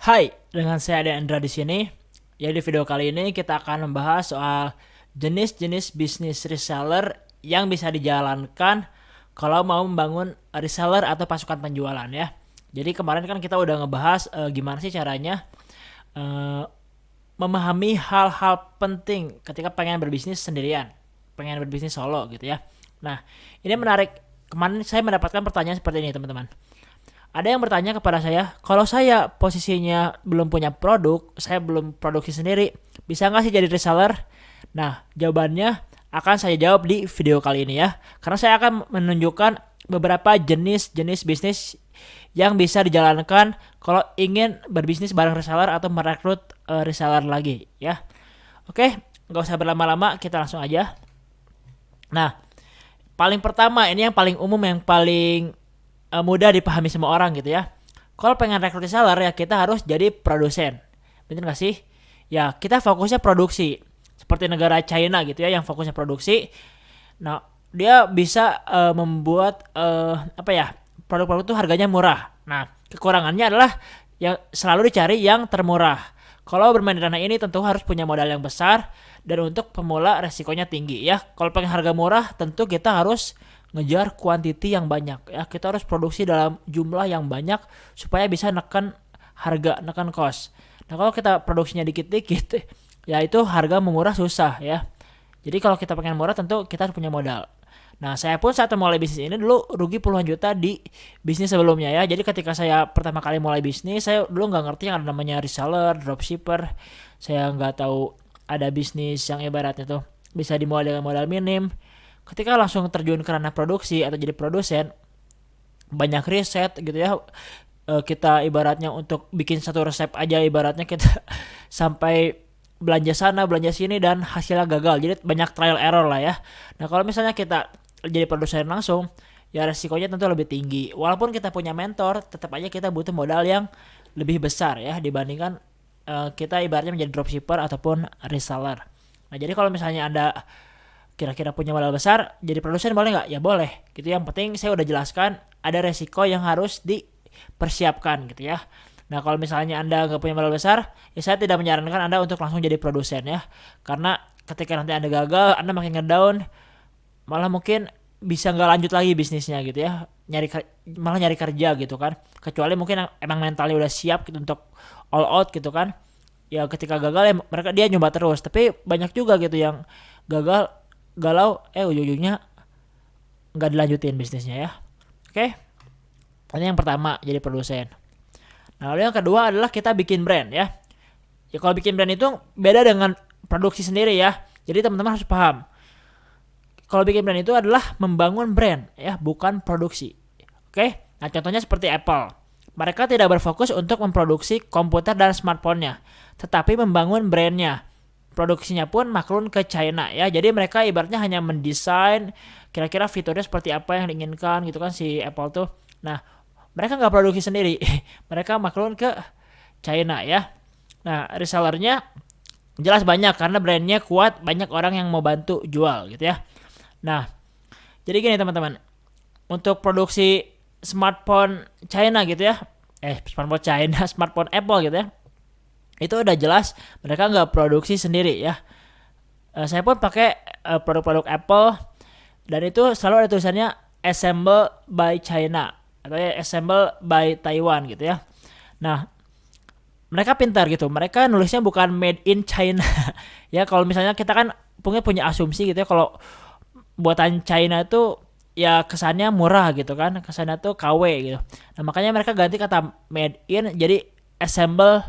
Hai, dengan saya Andra di sini. Ya, di video kali ini kita akan membahas soal jenis-jenis bisnis reseller yang bisa dijalankan kalau mau membangun reseller atau pasukan penjualan ya. Jadi kemarin kan kita udah ngebahas gimana sih caranya eh, memahami hal-hal penting ketika pengen berbisnis sendirian, pengen berbisnis solo gitu ya. Nah, ini menarik. Kemarin saya mendapatkan pertanyaan seperti ini, teman-teman. Ada yang bertanya kepada saya, kalau saya posisinya belum punya produk, saya belum produksi sendiri, bisa nggak sih jadi reseller? Nah, jawabannya akan saya jawab di video kali ini ya. Karena saya akan menunjukkan beberapa jenis-jenis bisnis yang bisa dijalankan kalau ingin berbisnis bareng reseller atau merekrut reseller lagi ya. Oke, nggak usah berlama-lama, kita langsung aja. Nah, paling pertama ini yang paling umum, yang paling mudah dipahami semua orang gitu ya. Kalau pengen rekrut reseller ya kita harus jadi produsen. Bener gak sih? Ya kita fokusnya produksi. Seperti negara China gitu ya yang fokusnya produksi. Nah dia bisa membuat apa ya, produk-produk itu harganya murah. Nah kekurangannya adalah yang selalu dicari yang termurah. Kalau bermain di ranah ini tentu harus punya modal yang besar dan untuk pemula resikonya tinggi ya. Kalau pengen harga murah tentu kita harus ngejar kuantiti yang banyak ya. Kita harus produksi dalam jumlah yang banyak supaya bisa neken harga, neken cost. Nah kalau kita produksinya dikit-dikit ya itu harga memurah susah ya. Jadi kalau kita pengen murah tentu kita harus punya modal. Nah saya pun saat mulai bisnis ini dulu rugi puluhan juta di bisnis sebelumnya ya. Jadi ketika saya pertama kali mulai bisnis, saya dulu nggak ngerti yang ada namanya reseller, dropshipper. Saya nggak tahu ada bisnis yang ibaratnya tuh bisa dimulai dengan modal minim. Ketika langsung terjun ke ranah produksi atau jadi produsen, banyak riset gitu ya. Kita ibaratnya untuk bikin satu resep aja ibaratnya kita sampai belanja sana belanja sini dan hasilnya gagal, jadi banyak trial error lah ya. Nah kalau misalnya kita jadi produsen langsung ya resikonya tentu lebih tinggi, walaupun kita punya mentor tetap aja kita butuh modal yang lebih besar ya dibandingkan kita ibaratnya menjadi dropshipper ataupun reseller. Nah jadi kalau misalnya Anda kira-kira punya modal besar jadi produsen boleh nggak? Ya boleh gitu, yang penting saya udah jelaskan ada resiko yang harus dipersiapkan gitu ya. Nah kalau misalnya Anda nggak punya modal besar ya saya tidak menyarankan Anda untuk langsung jadi produsen ya, karena ketika nanti Anda gagal Anda makin ngedown, malah mungkin bisa nggak lanjut lagi bisnisnya gitu ya, malah nyari kerja gitu kan, kecuali mungkin emang mentalnya udah siap gitu untuk all out gitu kan. Ya ketika gagal ya mereka dia nyoba terus, tapi banyak juga gitu yang gagal galau ujung-ujungnya nggak dilanjutin bisnisnya ya. Oke, ini yang pertama jadi produsen. Nah lalu yang kedua adalah kita bikin brand ya. Ya kalau bikin brand itu beda dengan produksi sendiri ya. Jadi teman-teman harus paham. Kalau bikin brand itu adalah membangun brand ya, bukan produksi. Oke, nah contohnya seperti Apple. Mereka tidak berfokus untuk memproduksi komputer dan smartphone-nya, tetapi membangun brandnya. Produksinya pun maklun ke China ya. Jadi mereka ibaratnya hanya mendesain kira-kira fiturnya seperti apa yang diinginkan gitu kan si Apple tuh. Nah mereka nggak produksi sendiri, mereka maklun ke China ya. Nah resellernya jelas banyak karena brandnya kuat, banyak orang yang mau bantu jual gitu ya. Nah jadi gini teman-teman, untuk produksi smartphone China gitu ya, smartphone China, smartphone Apple gitu ya, itu udah jelas mereka nggak produksi sendiri ya. Saya pun pakai produk-produk Apple dan itu selalu ada tulisannya assemble by China atau ya assemble by Taiwan gitu ya. Nah mereka pintar gitu, mereka nulisnya bukan made in China ya. Kalau misalnya kita kan punya asumsi gitu ya, kalau buatan China itu ya kesannya murah gitu kan, kesannya tuh KW gitu. Nah makanya mereka ganti kata made in jadi assemble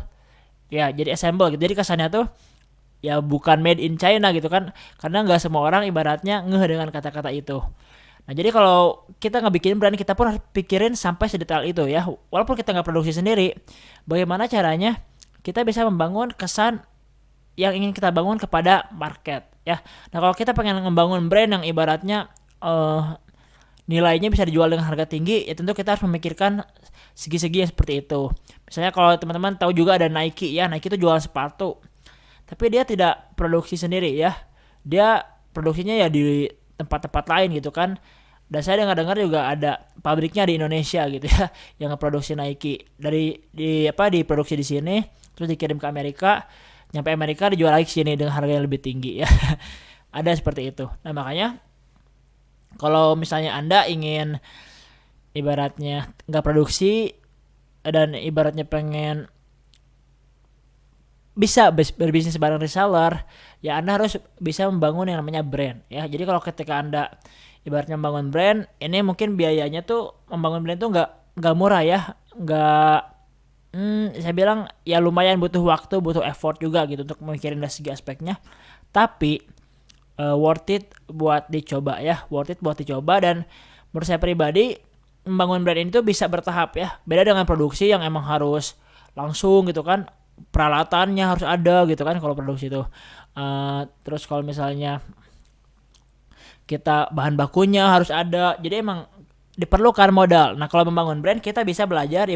ya, jadi assemble gitu. Jadi kesannya tuh ya bukan made in China gitu kan, karena nggak semua orang ibaratnya ngeh dengan kata-kata itu. Nah jadi kalau kita nggak bikin brand, kita pun harus pikirin sampai sedetail itu ya. Walaupun kita nggak produksi sendiri, bagaimana caranya kita bisa membangun kesan yang ingin kita bangun kepada market ya. Nah kalau kita pengen membangun brand yang ibaratnya nilainya bisa dijual dengan harga tinggi, ya tentu kita harus memikirkan segi-segi yang seperti itu. Misalnya kalau teman-teman tahu juga ada Nike ya, Nike itu jualan sepatu, tapi dia tidak produksi sendiri ya. Dia produksinya ya di tempat-tempat lain gitu kan. Dan saya dengar-dengar juga ada pabriknya di Indonesia gitu ya yang ngeproduksi Nike. Diproduksi di sini terus dikirim ke Amerika, nyampe Amerika dijual lagi ke sini dengan harga yang lebih tinggi ya. Ada seperti itu. Nah, makanya kalau misalnya Anda ingin ibaratnya nggak produksi dan ibaratnya pengen bisa berbisnis bareng reseller, ya Anda harus bisa membangun yang namanya brand ya. Jadi kalau ketika Anda ibaratnya membangun brand, ini mungkin biayanya tuh membangun brand tuh nggak murah ya, nggak saya bilang ya lumayan butuh waktu, butuh effort juga gitu untuk mikirin dari segi aspeknya. Tapi worth it buat dicoba ya, worth it buat dicoba. Dan menurut saya pribadi membangun brand ini tuh bisa bertahap ya. Beda dengan produksi yang emang harus langsung gitu kan, peralatannya harus ada gitu kan kalau produksi itu. Terus kalau misalnya kita bahan bakunya harus ada, jadi emang diperlukan modal. Nah kalau membangun brand kita bisa belajar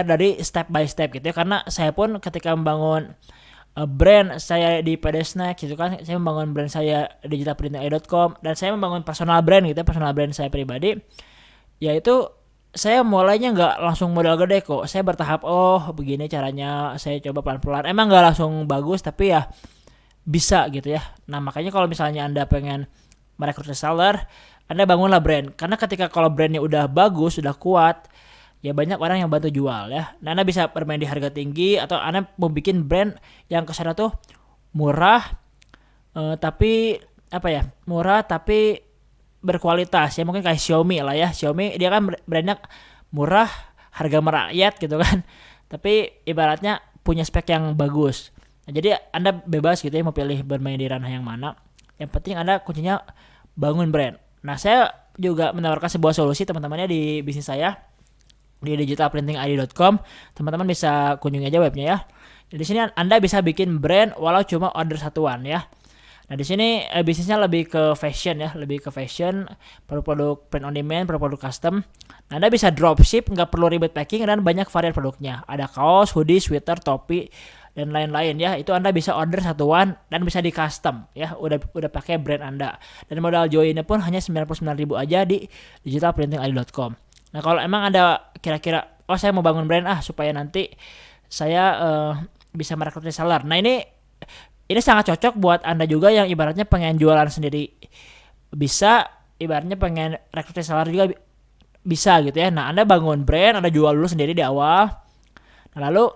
dari step by step gitu ya. Karena saya pun ketika membangun brand saya di PD Snack gitu kan, saya membangun brand saya digitalprinting.com, dan saya membangun personal brand gitu ya, personal brand saya pribadi, yaitu saya mulainya nggak langsung modal gede kok. Saya bertahap, begini caranya, saya coba pelan-pelan. Emang nggak langsung bagus, tapi ya bisa gitu ya. Nah makanya kalau misalnya Anda pengen merekrut reseller, Anda bangunlah brand. Karena ketika kalau brandnya udah bagus, sudah kuat, ya banyak orang yang bantu jual ya. Nah Anda bisa bermain di harga tinggi, atau Anda mau bikin brand yang kesana tuh murah, tapi murah tapi berkualitas ya. Mungkin kayak Xiaomi lah ya. Xiaomi dia kan brandnya murah, harga merakyat gitu kan, tapi ibaratnya punya spek yang bagus. Nah, jadi Anda bebas gitu ya mau pilih bermain di ranah yang mana. Yang penting Anda kuncinya bangun brand. Nah saya juga menawarkan sebuah solusi teman-temannya di bisnis saya di digitalprintingid.com. Teman-teman bisa kunjungi aja webnya ya. Di sini Anda bisa bikin brand walau cuma order satuan ya. Nah di sini bisnisnya lebih ke fashion ya, produk-produk print on demand, produk-produk custom. Nah, Anda bisa dropship, nggak perlu ribet packing, dan banyak varian produknya. Ada kaos, hoodie, sweater, topi, dan lain-lain ya. Itu Anda bisa order satuan dan bisa di custom ya. Udah pakai brand Anda. Dan modal joinnya pun hanya 99.000 aja di digitalprintingid.com. Nah kalau emang ada kira-kira, saya mau bangun brand supaya nanti saya bisa merekrut reseller. Nah ini sangat cocok buat Anda juga yang ibaratnya pengen jualan sendiri. Bisa, ibaratnya pengen rekrut reseller juga bisa gitu ya. Nah Anda bangun brand, Anda jual dulu sendiri di awal. Nah, lalu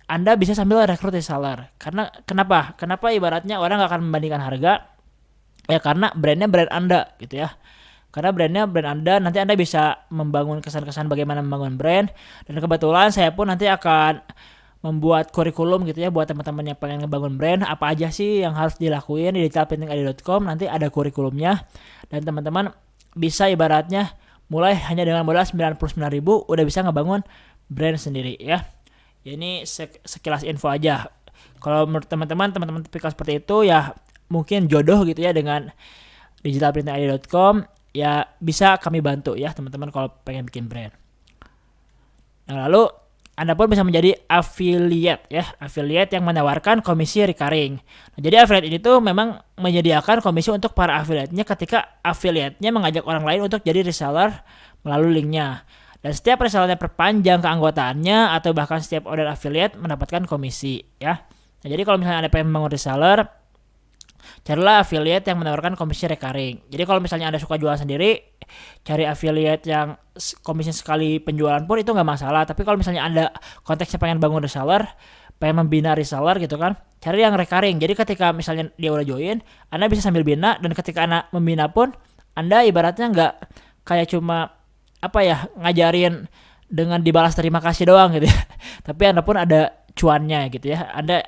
Anda bisa sambil rekrut reseller. Karena kenapa ibaratnya orang gak akan membandingkan harga? Ya karena brandnya brand Anda gitu ya. Karena brandnya brand Anda, nanti Anda bisa membangun kesan-kesan bagaimana membangun brand. Dan kebetulan saya pun nanti akan membuat kurikulum gitu ya buat teman-teman yang pengen ngebangun brand. Apa aja sih yang harus dilakuin di digitalprintingid.com, nanti ada kurikulumnya. Dan teman-teman bisa ibaratnya mulai hanya dengan modal 99.000 udah bisa ngebangun brand sendiri ya. Ini sekilas info aja. Kalau menurut teman-teman tipikal seperti itu ya mungkin jodoh gitu ya dengan digitalprintingid.com, ya bisa kami bantu ya teman-teman kalau pengen bikin brand. Nah lalu Anda pun bisa menjadi affiliate ya, affiliate yang menawarkan komisi recurring. Nah, jadi affiliate ini tuh memang menyediakan komisi untuk para affiliate-nya ketika affiliate-nya mengajak orang lain untuk jadi reseller melalui linknya. Dan setiap resellernya perpanjang keanggotaannya atau bahkan setiap order affiliate mendapatkan komisi ya. Nah, jadi kalau misalnya Anda pengen membangun reseller, carilah affiliate yang menawarkan komisi recurring. Jadi kalau misalnya Anda suka jualan sendiri, cari affiliate yang komisi sekali penjualan pun itu nggak masalah. Tapi kalau misalnya Anda konteksnya pengen bangun reseller, pengen membina reseller gitu kan, cari yang recurring. Jadi ketika misalnya dia udah join, Anda bisa sambil bina, dan ketika Anda membina pun Anda ibaratnya nggak kayak cuma ngajarin dengan dibalas terima kasih doang gitu ya. Tapi Anda pun ada cuannya gitu ya. Anda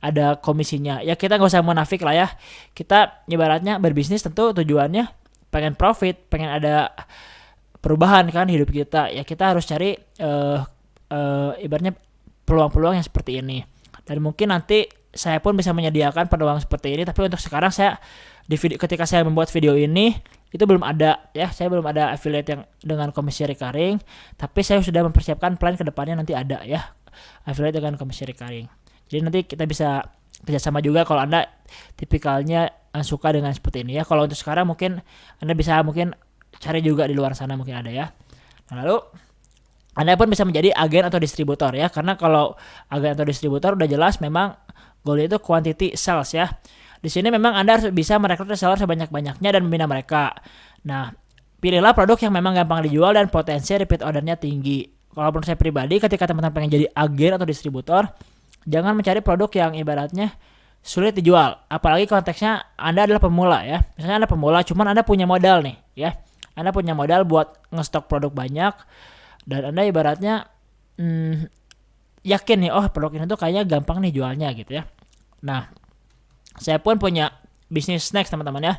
ada komisinya. Ya kita nggak usah munafik lah ya. Kita ibaratnya berbisnis tentu tujuannya pengen profit, pengen ada perubahan kan hidup kita. Ya kita harus cari ibaratnya peluang-peluang yang seperti ini. Dan mungkin nanti saya pun bisa menyediakan peluang seperti ini. Tapi untuk sekarang saya ketika saya membuat video ini itu belum ada ya. Saya belum ada affiliate yang dengan komisi recurring. Tapi saya sudah mempersiapkan plan ke depannya, nanti ada ya affiliate dengan komisi recurring. Jadi nanti kita bisa kerjasama juga kalau Anda tipikalnya suka dengan seperti ini ya. Kalau untuk sekarang mungkin Anda bisa cari juga di luar sana mungkin ada ya. Nah, lalu Anda pun bisa menjadi agen atau distributor ya, karena kalau agen atau distributor udah jelas memang goalnya itu quantity sales ya. Di sini memang Anda harus bisa merekrut reseller sebanyak-banyaknya dan membina mereka. Nah, pilihlah produk yang memang gampang dijual dan potensi repeat ordernya tinggi. Kalau menurut saya pribadi, ketika teman-teman pengen jadi agen atau distributor, jangan mencari produk yang ibaratnya sulit dijual. Apalagi konteksnya Anda adalah pemula ya. Misalnya Anda pemula, cuman Anda punya modal nih ya. Anda punya modal buat ngestok produk banyak, dan Anda ibaratnya yakin nih, oh produk ini tuh kayaknya gampang nih jualnya gitu ya. Nah, saya pun punya bisnis snacks teman-teman ya,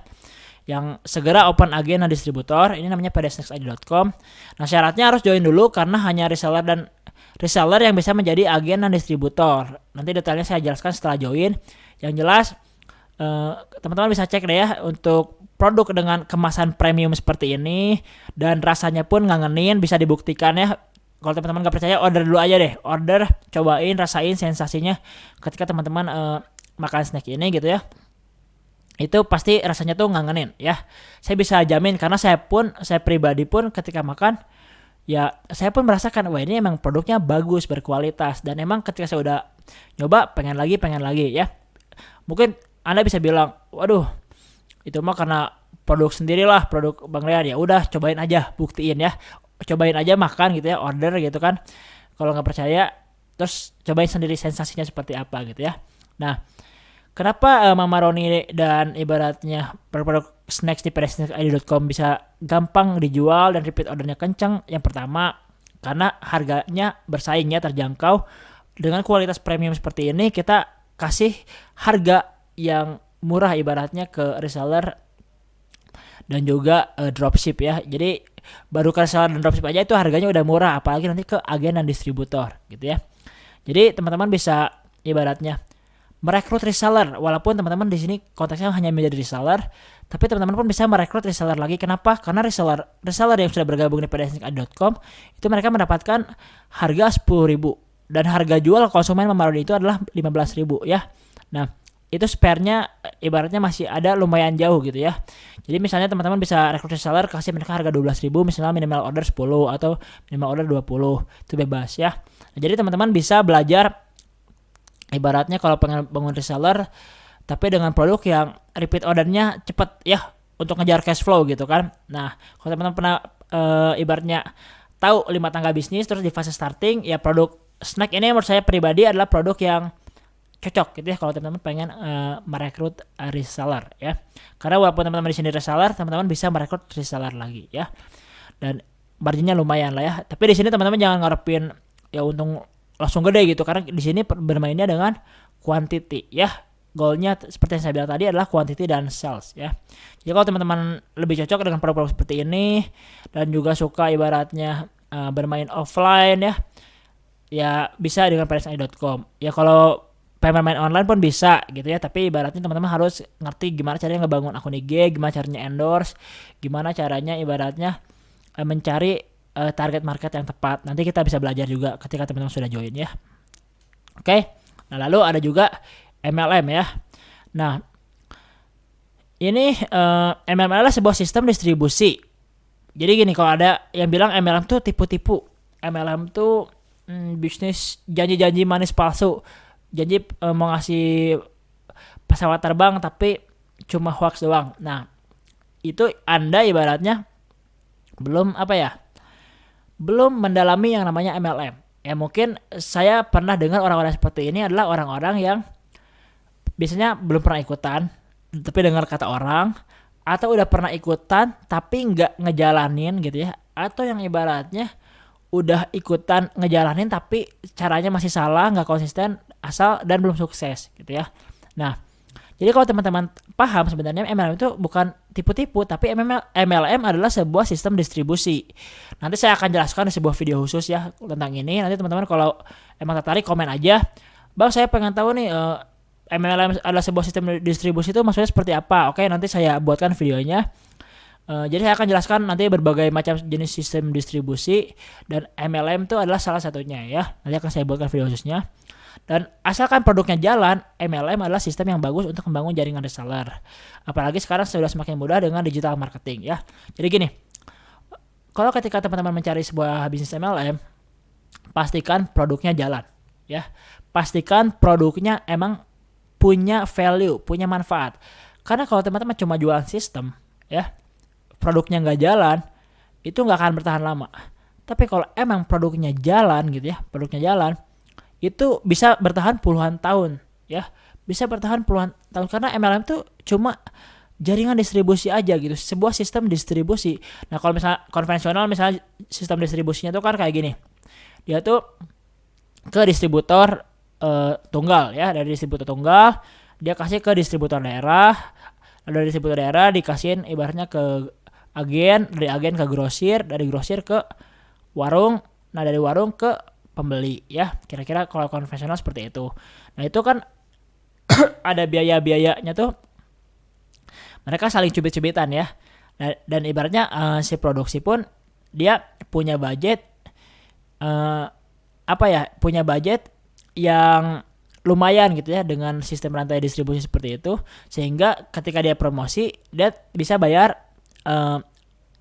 yang segera open agen dan distributor. Ini namanya pdsnacksid.com. Nah, syaratnya harus join dulu karena hanya reseller yang bisa menjadi agen dan distributor. Nanti detailnya saya jelaskan setelah join. Yang jelas teman-teman bisa cek deh ya untuk produk dengan kemasan premium seperti ini, dan rasanya pun ngangenin, bisa dibuktikan ya. Kalau teman-teman gak percaya, order dulu aja deh. Order, cobain, rasain sensasinya ketika teman-teman makan snack ini gitu ya. Itu pasti rasanya tuh ngangenin ya. Saya bisa jamin karena saya pribadi pun ketika makan ya, saya pun merasakan wah ini emang produknya bagus, berkualitas, dan emang ketika saya udah nyoba pengen lagi ya. Mungkin Anda bisa bilang, waduh itu mah karena produk sendirilah, produk Bang Rian. Ya udah, cobain aja, buktiin ya, cobain aja makan gitu ya, order gitu kan. Kalau nggak percaya, terus cobain sendiri sensasinya seperti apa gitu ya. Nah, kenapa Mama Roni dan ibaratnya produk snacks di pdsnacksid.com bisa gampang dijual dan repeat ordernya kencang? Yang pertama, karena harganya bersaingnya terjangkau. Dengan kualitas premium seperti ini, kita kasih harga yang murah ibaratnya ke reseller dan juga dropship ya. Jadi baru ke reseller dan dropship aja itu harganya udah murah, apalagi nanti ke agen dan distributor gitu ya. Jadi teman-teman bisa ibaratnya merekrut reseller, walaupun teman-teman di sini konteksnya hanya menjadi reseller, tapi teman-teman pun bisa merekrut reseller lagi. Kenapa? Karena reseller yang sudah bergabung di pdsnacksid.com itu mereka mendapatkan harga 10.000 dan harga jual konsumen Mama Roni itu adalah 15.000 ya. Nah, itu spare-nya ibaratnya masih ada lumayan jauh gitu ya. Jadi misalnya teman-teman bisa rekrut reseller, kasih mereka harga 12.000, misalnya minimal order 10 atau minimal order 20, itu bebas ya. Nah, jadi teman-teman bisa belajar ibaratnya kalau pengen bangun reseller tapi dengan produk yang repeat ordernya cepat ya, untuk ngejar cash flow gitu kan. Nah, kalau teman-teman pernah ibaratnya tahu 5 tangga bisnis terus di fase starting, ya produk snack ini menurut saya pribadi adalah produk yang cocok gitu ya kalau teman-teman pengen merekrut reseller ya. Karena walaupun teman-teman di sini reseller, teman-teman bisa merekrut reseller lagi ya. Dan marginnya lumayan lah ya. Tapi di sini teman-teman jangan ngarepin ya untung langsung gede gitu, karena di sini bermainnya dengan quantity ya. Goalnya seperti yang saya bilang tadi adalah quantity dan sales ya. Jadi kalau teman-teman lebih cocok dengan produk-produk seperti ini dan juga suka ibaratnya bermain offline ya bisa dengan pdsnacksid.com. Ya kalau pengen main online pun bisa gitu ya, tapi ibaratnya teman-teman harus ngerti gimana caranya ngebangun akun IG, gimana caranya endorse, gimana caranya ibaratnya mencari target market yang tepat. Nanti kita bisa belajar juga ketika teman-teman sudah join ya. Oke. Nah, lalu ada juga MLM ya. Nah, ini MLM adalah sebuah sistem distribusi. Jadi gini, kalau ada yang bilang MLM tuh tipu-tipu, MLM tuh bisnis janji-janji manis palsu. Janji mau ngasih pesawat terbang tapi cuma hoax doang. Nah, itu Anda ibaratnya belum belum mendalami yang namanya MLM. Ya mungkin saya pernah dengar orang-orang seperti ini adalah orang-orang yang biasanya belum pernah ikutan tapi dengar kata orang, atau udah pernah ikutan tapi nggak ngejalanin gitu ya, atau yang ibaratnya udah ikutan ngejalanin tapi caranya masih salah, nggak konsisten, asal dan belum sukses gitu ya. Nah, jadi kalau teman-teman paham sebenarnya MLM itu bukan tipu-tipu, tapi MLM adalah sebuah sistem distribusi. Nanti saya akan jelaskan di sebuah video khusus ya tentang ini. Nanti teman-teman kalau emang tertarik komen aja, Bang saya pengen tahu nih MLM adalah sebuah sistem distribusi itu maksudnya seperti apa. Oke, nanti saya buatkan videonya. Jadi saya akan jelaskan nanti berbagai macam jenis sistem distribusi, dan MLM itu adalah salah satunya ya. Nanti akan saya buatkan video khususnya. Dan asalkan produknya jalan, MLM adalah sistem yang bagus untuk membangun jaringan reseller. Apalagi sekarang sudah semakin mudah dengan digital marketing ya. Jadi gini, kalau ketika teman-teman mencari sebuah bisnis MLM, pastikan produknya jalan, ya. Pastikan produknya emang punya value, punya manfaat. Karena kalau teman-teman cuma jualan sistem, ya, produknya nggak jalan, itu nggak akan bertahan lama. Tapi kalau emang produknya jalan gitu ya, produknya jalan, itu bisa bertahan puluhan tahun, ya. Bisa bertahan puluhan tahun karena MLM tuh cuma jaringan distribusi aja gitu, sebuah sistem distribusi. Nah, kalau misalnya konvensional, misalnya sistem distribusinya tuh kan kayak gini. Dia tuh ke distributor tunggal, ya, dari distributor tunggal dia kasih ke distributor daerah, dari distributor daerah dikasihin ibaratnya ke agen, dari agen ke grosir, dari grosir ke warung, nah dari warung ke pembeli, ya. Kira-kira kalau konvensional seperti itu. Nah, itu kan ada biaya-biayanya tuh, mereka saling cubit-cubitan, ya. Dan ibaratnya si produksi pun dia punya budget, punya budget yang lumayan gitu ya dengan sistem rantai distribusi seperti itu, sehingga ketika dia promosi dia bisa bayar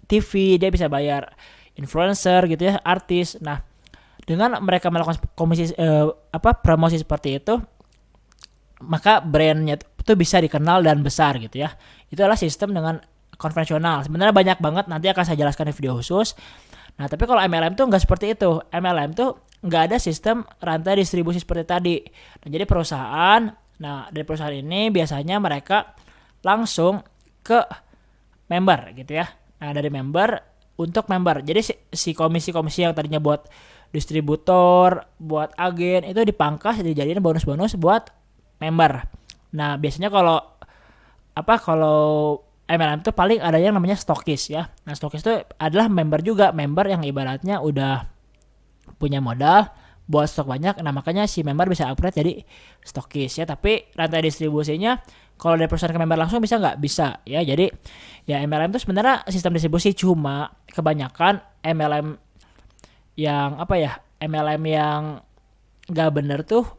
TV, dia bisa bayar influencer gitu ya, artis. Nah, dengan mereka melakukan promosi seperti itu, maka brandnya itu bisa dikenal dan besar gitu ya. Itu adalah sistem dengan konvensional. Sebenarnya banyak banget, nanti akan saya jelaskan di video khusus. Nah, tapi kalau MLM tuh nggak seperti itu. MLM tuh nggak ada sistem rantai distribusi seperti tadi. Nah, jadi dari perusahaan ini biasanya mereka langsung ke member gitu ya. Nah, dari member untuk member. Jadi si komisi-komisi yang tadinya buat distributor, buat agen, itu dipangkas dijadiin bonus-bonus buat member. Nah, biasanya kalau MLM itu paling ada yang namanya stokis, ya. Nah, stokis itu adalah member juga, member yang ibaratnya udah punya modal buat stok banyak. Nah, makanya si member bisa upgrade jadi stokis, ya. Tapi rantai distribusinya kalau dari perusahaan ke member langsung bisa nggak? Bisa, ya. Jadi ya MLM itu sebenarnya sistem distribusi, cuma kebanyakan MLM yang nggak bener tuh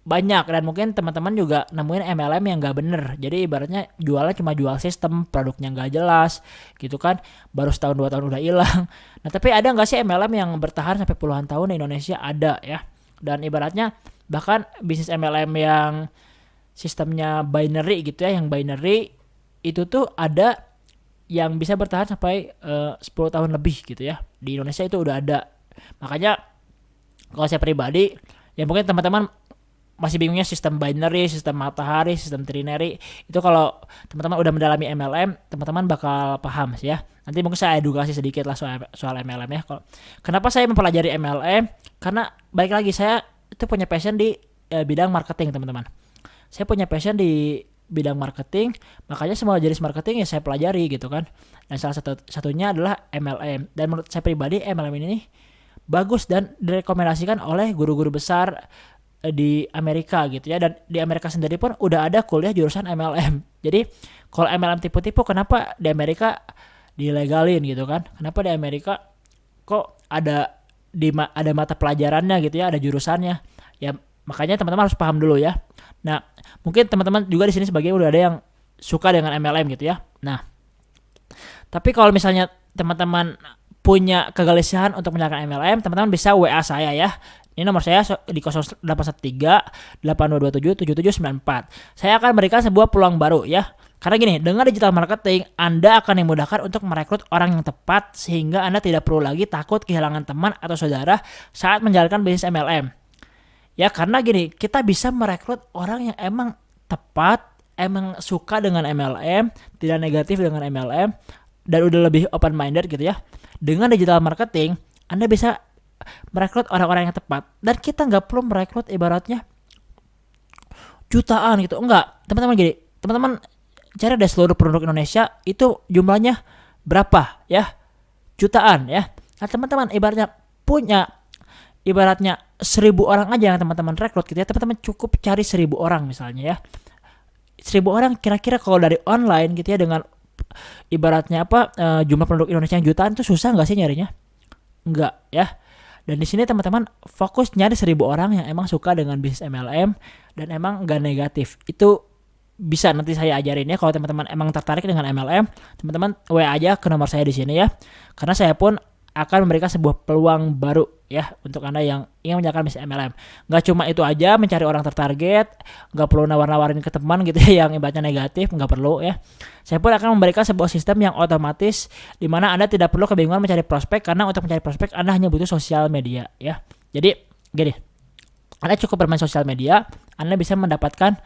banyak, dan mungkin teman-teman juga nemuin MLM yang nggak bener. Jadi ibaratnya jualnya cuma jual sistem, produknya nggak jelas gitu kan, baru setahun 2 tahun udah hilang. Nah, tapi ada nggak sih MLM yang bertahan sampai puluhan tahun di Indonesia? Ada, ya. Dan ibaratnya bahkan bisnis MLM yang sistemnya binary gitu ya, yang binary itu tuh ada yang bisa bertahan sampai 10 tahun lebih gitu ya. Di Indonesia itu udah ada. Makanya kalau saya pribadi, ya mungkin teman-teman masih bingungnya sistem binary, sistem matahari, sistem trinary. Itu kalau teman-teman udah mendalami MLM, teman-teman bakal paham sih, ya. Nanti mungkin saya edukasi sedikit lah soal MLM, ya. Kenapa saya mempelajari MLM? Karena balik lagi, saya itu punya passion di bidang marketing, teman-teman. Saya punya passion di bidang marketing, makanya semua jenis marketing ya saya pelajari gitu kan. Dan salah satunya adalah MLM. Dan menurut saya pribadi MLM ini bagus dan direkomendasikan oleh guru-guru besar di Amerika gitu ya. Dan di Amerika sendiri pun udah ada kuliah jurusan MLM. Jadi kalau MLM tipu-tipu, kenapa di Amerika dilegalin gitu kan? Kenapa di Amerika kok ada mata pelajarannya gitu ya, ada jurusannya? Ya makanya teman-teman harus paham dulu, ya. Nah, mungkin teman-teman juga di sini sebagian udah ada yang suka dengan MLM gitu ya. Nah, tapi kalau misalnya teman-teman punya kegelisahan untuk menjalankan MLM, teman-teman bisa WA saya, ya. Ini nomor saya di 0813-8227-7794. Saya akan berikan sebuah peluang baru, ya. Karena gini, dengan digital marketing, Anda akan dimudahkan untuk merekrut orang yang tepat, sehingga Anda tidak perlu lagi takut kehilangan teman atau saudara saat menjalankan bisnis MLM. Ya, karena gini, kita bisa merekrut orang yang emang tepat, emang suka dengan MLM, tidak negatif dengan MLM, dan udah lebih open minded gitu ya. Dengan digital marketing, Anda bisa merekrut orang-orang yang tepat, dan kita nggak perlu merekrut ibaratnya jutaan gitu. Enggak, teman-teman, gini, teman-teman cari deh seluruh penduduk Indonesia itu jumlahnya berapa, ya, jutaan, ya. Nah, teman-teman ibaratnya punya 1000 orang aja yang teman-teman rekrut gitu ya. Teman-teman cukup cari 1000 orang misalnya, ya. 1000 orang kira-kira kalau dari online gitu ya, dengan ibaratnya jumlah penduduk Indonesia yang jutaan, itu susah nggak sih nyarinya? Enggak, ya. Dan di sini teman-teman fokus nyari 1000 orang yang emang suka dengan bisnis MLM dan emang nggak negatif. Itu bisa nanti saya ajarin ya. Kalau teman-teman emang tertarik dengan MLM, teman-teman WA aja ke nomor saya di sini ya. Karena saya pun akan memberikan sebuah peluang baru ya untuk Anda yang ingin menjalankan bisnis MLM. Nggak cuma itu aja, mencari orang tertarget, nggak perlu nawar-nawarin ke teman gitu ya yang ibaratnya negatif, nggak perlu ya. Saya pun akan memberikan sebuah sistem yang otomatis di mana Anda tidak perlu kebingungan mencari prospek, karena untuk mencari prospek Anda hanya butuh sosial media ya. Jadi gini, Anda cukup bermain sosial media, Anda bisa mendapatkan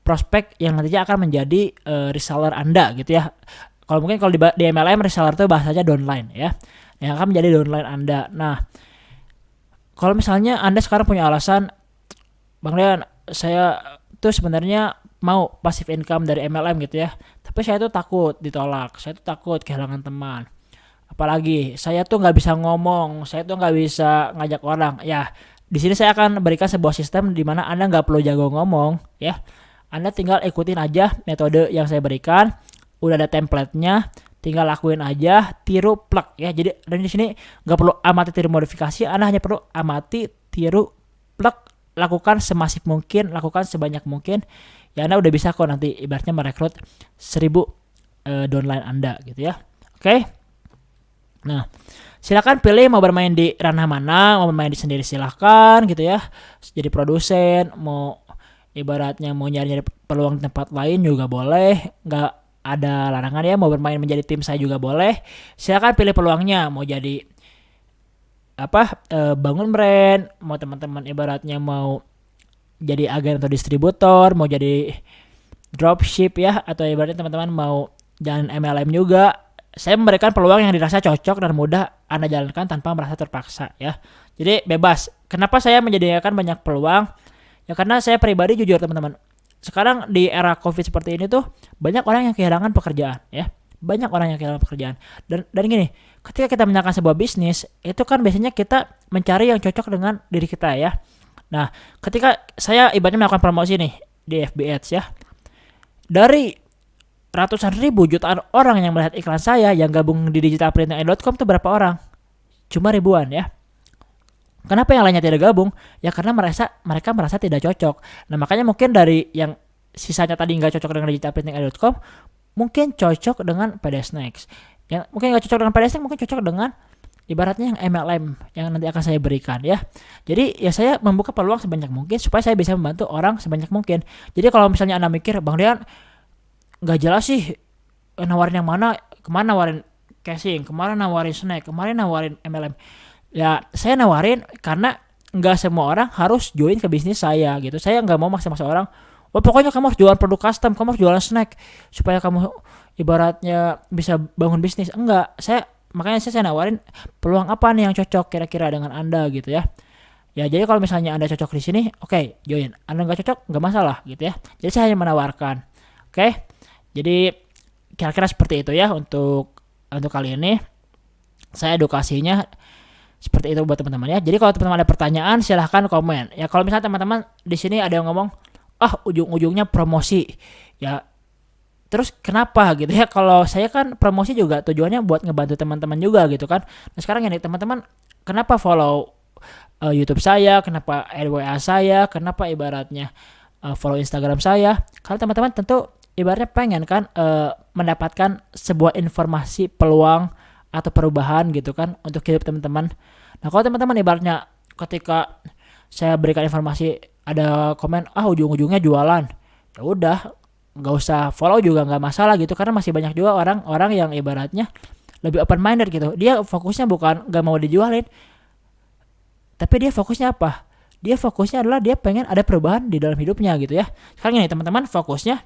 prospek yang nantinya akan menjadi reseller Anda gitu ya. Kalau mungkin kalau di MLM reseller itu bahasanya downline ya, yang akan menjadi downline Anda. Nah, kalau misalnya Anda sekarang punya alasan, Bang Dean, saya tuh sebenarnya mau passive income dari MLM gitu ya, tapi saya tuh takut ditolak, saya tuh takut kehilangan teman. Apalagi saya tuh nggak bisa ngomong, saya tuh nggak bisa ngajak orang. Ya, di sini saya akan berikan sebuah sistem di mana Anda nggak perlu jago ngomong ya. Anda tinggal ikutin aja metode yang saya berikan. Udah ada template-nya, tinggal lakuin aja, tiru, plug ya. Jadi dan di sini nggak perlu amati, tiru, modifikasi, Anda hanya perlu amati, tiru, plug, lakukan semasif mungkin, lakukan sebanyak mungkin. Ya Anda udah bisa kok nanti ibaratnya merekrut 1000 downline Anda gitu ya. Oke. Nah, silakan pilih mau bermain di ranah mana, mau bermain di sendiri silahkan gitu ya. Jadi produsen, mau ibaratnya mau nyari peluang di tempat lain juga boleh, nggak ada larangan ya. Mau bermain menjadi tim saya juga boleh. Silakan pilih peluangnya, mau jadi bangun brand, mau teman-teman ibaratnya mau jadi agen atau distributor, mau jadi dropship ya, atau ibaratnya teman-teman mau jalan MLM juga. Saya memberikan peluang yang dirasa cocok dan mudah Anda jalankan tanpa merasa terpaksa ya. Jadi bebas. Kenapa saya menyediakan banyak peluang? Ya karena saya pribadi jujur teman-teman. Sekarang di era COVID seperti ini tuh banyak orang yang kehilangan pekerjaan ya. Banyak orang yang kehilangan pekerjaan. Dan gini, ketika kita menjalankan sebuah bisnis, itu kan biasanya kita mencari yang cocok dengan diri kita ya. Nah, ketika saya ibaratnya melakukan promosi nih di FB Ads ya. Dari ratusan ribu, jutaan orang yang melihat iklan saya yang gabung di digitalprinting.com tuh berapa orang? Cuma ribuan ya. Kenapa yang lainnya tidak gabung? Ya karena mereka merasa tidak cocok. Nah makanya mungkin dari yang sisanya tadi nggak cocok dengan digitalprinting.com, mungkin cocok dengan PD Snacks. Yang mungkin nggak cocok dengan PD Snacks, mungkin cocok dengan ibaratnya yang MLM yang nanti akan saya berikan ya. Jadi ya saya membuka peluang sebanyak mungkin supaya saya bisa membantu orang sebanyak mungkin. Jadi kalau misalnya Anda mikir, Bang Dean nggak jelas sih nawarin yang mana, kemana nawarin casing, kemarin nawarin snack, kemarin nawarin MLM. Ya saya nawarin karena nggak semua orang harus join ke bisnis saya gitu. Saya nggak mau maksa-maksa orang, wah pokoknya kamu harus jualan produk custom, kamu harus jualan snack supaya kamu ibaratnya bisa bangun bisnis. Enggak, makanya saya nawarin peluang apa nih yang cocok kira-kira dengan Anda gitu ya. Ya jadi kalau misalnya Anda cocok di sini, oke, join. Anda nggak cocok, nggak masalah gitu ya. Jadi saya hanya menawarkan. Oke. Jadi kira-kira seperti itu ya untuk kali ini. Saya edukasinya seperti itu buat teman-teman ya. Jadi kalau teman-teman ada pertanyaan silahkan komen. Ya kalau misalnya teman-teman di sini ada yang ngomong, ujung-ujungnya promosi. Ya terus kenapa gitu ya? Kalau saya kan promosi juga tujuannya buat ngebantu teman-teman juga gitu kan. Nah sekarang ini teman-teman kenapa follow YouTube saya, kenapa WA saya, kenapa ibaratnya follow Instagram saya? Karena teman-teman tentu ibaratnya pengen kan mendapatkan sebuah informasi peluang atau perubahan gitu kan untuk hidup teman-teman. Nah kalau teman-teman ibaratnya ketika saya berikan informasi ada komen ujung-ujungnya jualan, ya udah nggak usah follow juga nggak masalah gitu, karena masih banyak juga orang-orang yang ibaratnya lebih open minded gitu. Dia fokusnya bukan nggak mau dijualin, tapi dia fokusnya apa? Dia fokusnya adalah dia pengen ada perubahan di dalam hidupnya gitu ya. Sekarang ini teman-teman fokusnya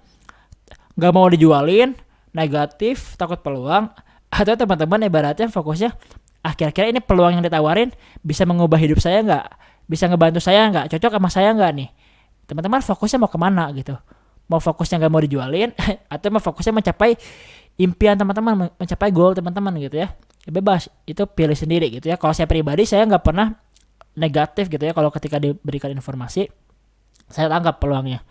nggak mau dijualin, negatif, takut peluang, atau teman-teman ibaratnya fokusnya kira-kira ini peluang yang ditawarin bisa mengubah hidup saya nggak, bisa ngebantu saya nggak, cocok sama saya nggak nih. Teman-teman fokusnya mau kemana gitu? Mau fokusnya nggak mau dijualin atau mau fokusnya mencapai impian teman-teman, mencapai goal teman-teman gitu ya. Bebas, itu pilih sendiri gitu ya. Kalau saya pribadi saya nggak pernah negatif gitu ya. Kalau ketika diberikan informasi saya tanggap peluangnya.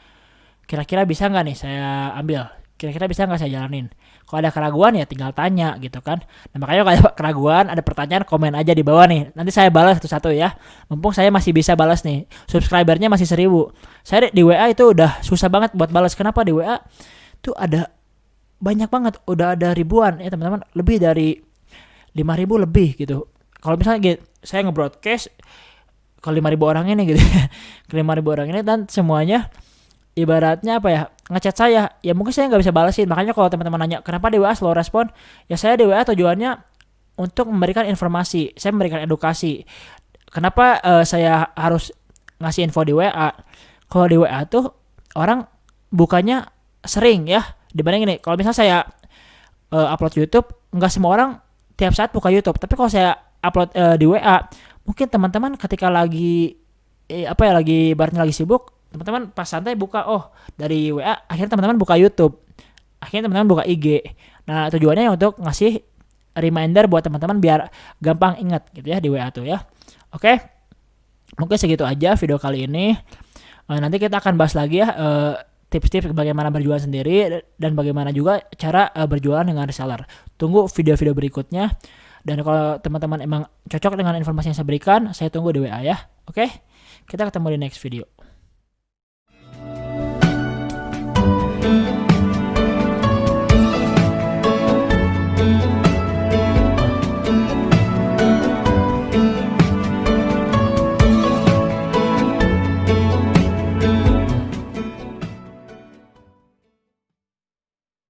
Kira-kira bisa nggak nih saya ambil? kira-kira bisa nggak saya jalanin. Kalau ada keraguan ya tinggal tanya gitu kan. Nah makanya kalau ada keraguan, ada pertanyaan, komen aja di bawah nih. Nanti saya balas satu-satu ya. Mumpung saya masih bisa balas nih. Subscribernya masih 1000. Saya di WA itu udah susah banget buat balas. Kenapa di WA tuh ada banyak banget, udah ada ribuan ya teman-teman, lebih dari 5.000 lebih gitu. Kalau misalnya gitu, saya nge-broadcast ke 5.000 orang ini gitu. Ke 5.000 orang ini dan semuanya ibaratnya apa ya, ngechat saya, ya mungkin saya nggak bisa balasin. Makanya kalau teman-teman nanya kenapa di WA slow respon, ya saya di WA tujuannya untuk memberikan informasi, saya memberikan edukasi. Kenapa saya harus ngasih info di WA? Kalau di WA tuh orang bukannya sering ya, dibanding ini. Kalau misalnya saya upload YouTube, nggak semua orang tiap saat buka YouTube. Tapi kalau saya upload di WA, mungkin teman-teman ketika lagi lagi barunya lagi sibuk, teman-teman pas santai buka, oh dari WA, akhirnya teman-teman buka YouTube, akhirnya teman-teman buka IG. Nah tujuannya untuk ngasih reminder buat teman-teman biar gampang ingat gitu ya di WA tuh ya. Oke, mungkin segitu aja video kali ini. Nanti kita akan bahas lagi ya tips-tips bagaimana berjualan sendiri dan bagaimana juga cara berjualan dengan reseller. Tunggu video-video berikutnya. Dan kalau teman-teman emang cocok dengan informasi yang saya berikan, saya tunggu di WA ya. Oke, kita ketemu di next video.